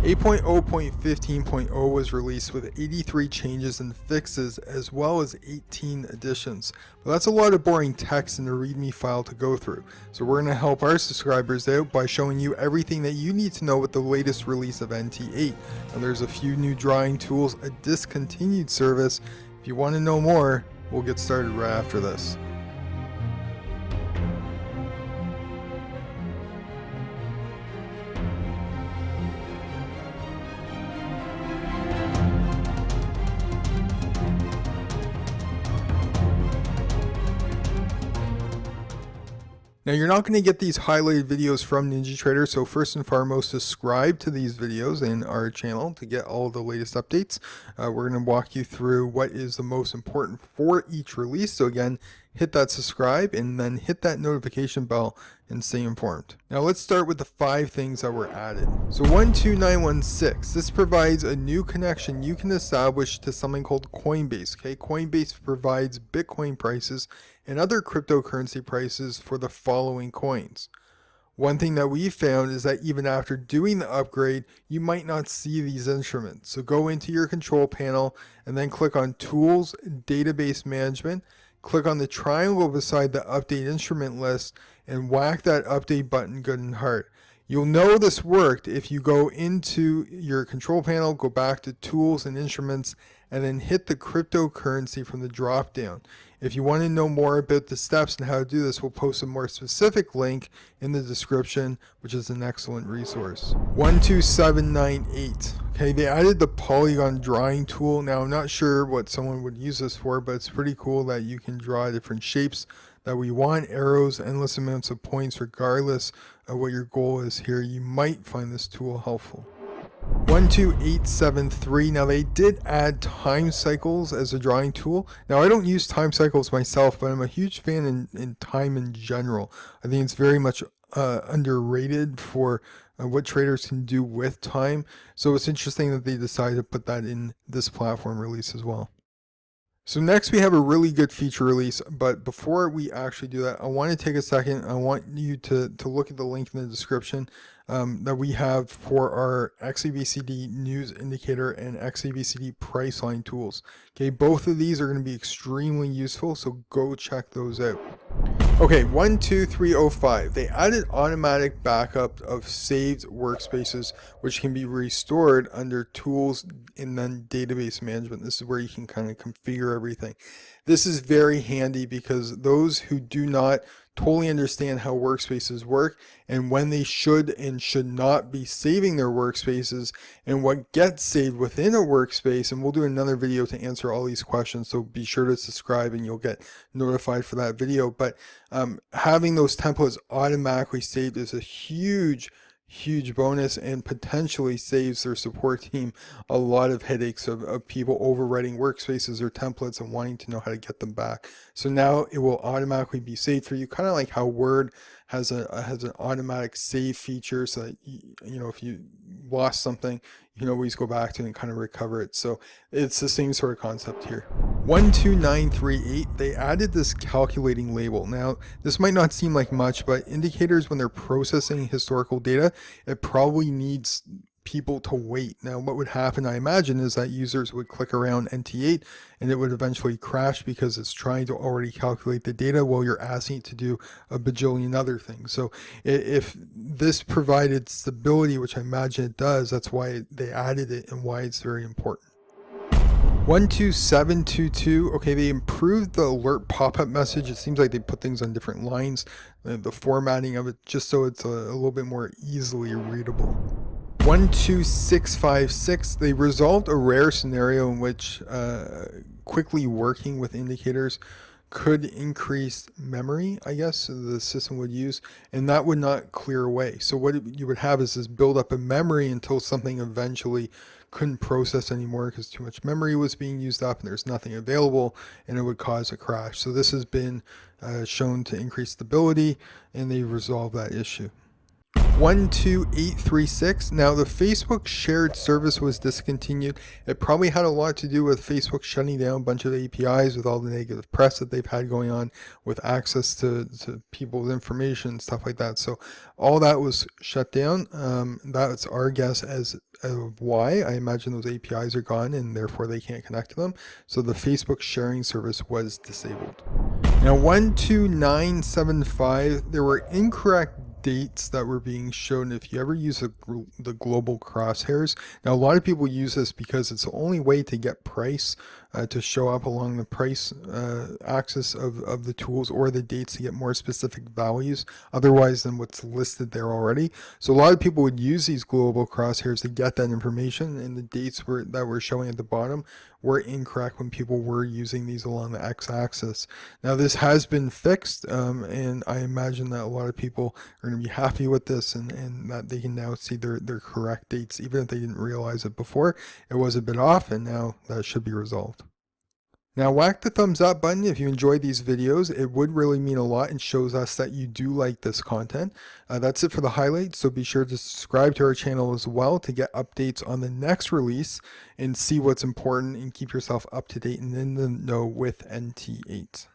8.0.15.0 was released with 83 changes and fixes as well as 18 additions. But that's a lot of boring text in the README file to go through. So we're going to help our subscribers out by showing you everything that you need to know with the latest release of NT8. And there's a few new drawing tools, a discontinued service. If you want to know more, we'll get started right after this. Now you're not going to get these highlighted videos from NinjaTrader, so first and foremost subscribe to these videos in our channel to get all the latest updates. We're going to walk you through what is the most important for each release. So again, hit that subscribe and then hit that notification bell and stay informed. Now let's start with the 5 things that were added. So 12916, this provides a new connection you can establish to something called Coinbase. Okay, Coinbase provides Bitcoin prices and other cryptocurrency prices for the following coins. One thing that we found is that even after doing the upgrade, you might not see these instruments. So go into your control panel and then click on Tools, Database Management. Click on the triangle beside the Update Instrument list and whack that update button good and hard. You'll know this worked if you go into your control panel, go back to Tools and Instruments, and then hit the cryptocurrency from the drop down. If you want to know more about the steps and how to do this, we'll post a more specific link in the description, which is an excellent resource. 12798. Okay, they added the polygon drawing tool. Now I'm not sure what someone would use this for, but it's pretty cool that you can draw different shapes that we want, arrows, endless amounts of points, regardless of what your goal is here. You might find this tool helpful. 12873. Now they did add time cycles as a drawing tool. Now I don't use time cycles myself, but I'm a huge fan in time in general. I think it's very much underrated for what traders can do with time. So it's interesting that they decided to put that in this platform release as well. So next we have a really good feature release, but before we actually do that, I want to take a second. I want you to look at the link in the description that we have for our XABCD news indicator and XABCD price line tools. Okay, both of these are going to be extremely useful, so go check those out. Okay, 12305. They added automatic backup of saved workspaces, which can be restored under Tools and then Database Management. This is where you can kind of configure everything. This is very handy because those who do not totally understand how workspaces work and when they should and should not be saving their workspaces and what gets saved within a workspace, and we'll do another video to answer all these questions, so be sure to subscribe and you'll get notified for that video. But having those templates automatically saved is a huge bonus and potentially saves their support team a lot of headaches of people overwriting workspaces or templates and wanting to know how to get them back. So now it will automatically be saved for you, kind of like how Word has an automatic save feature, so that you know, if you lost something, you can always go back to it and kind of recover it. So it's the same sort of concept here. 12938, they added this calculating label. Now this might not seem like much, but indicators, when they're processing historical data, it probably needs people to wait. Now what would happen, I imagine, is that users would click around NT8 and it would eventually crash because it's trying to already calculate the data while you're asking it to do a bajillion other things. So if this provided stability, which I imagine it does, that's why they added it and why it's very important. 12722. Okay, they improved the alert pop-up message. It seems like they put things on different lines, the formatting of it, just so it's a little bit more easily readable. 12656, they resolved a rare scenario in which quickly working with indicators could increase memory, I guess, the system would use, and that would not clear away. So what you would have is this build up of memory until something eventually couldn't process anymore because too much memory was being used up and there's nothing available, and it would cause a crash. So this has been shown to increase stability, and they resolved that issue. 12836. Now the Facebook shared service was discontinued. It probably had a lot to do with Facebook shutting down a bunch of APIs with all the negative press that they've had going on with access to people's information and stuff like that. So all that was shut down. That's our guess as of why. I imagine those APIs are gone and therefore they can't connect to them. So the Facebook sharing service was disabled. Now 12975, there were incorrect dates that were being shown if you ever use the global crosshairs. Now a lot of people use this because it's the only way to get price to show up along the price axis of the tools, or the dates to get more specific values otherwise than what's listed there already. So a lot of people would use these global crosshairs to get that information, and the dates that were showing at the bottom were incorrect when people were using these along the x-axis. Now this has been fixed, and I imagine that a lot of people are going to be happy with this, and that they can now see their correct dates, even if they didn't realize it before. It was a bit off, and now that should be resolved. Now whack the thumbs up button if you enjoyed these videos. It would really mean a lot and shows us that you do like this content. That's it for the highlights, so be sure to subscribe to our channel as well to get updates on the next release and see what's important and keep yourself up to date and in the know with NT8.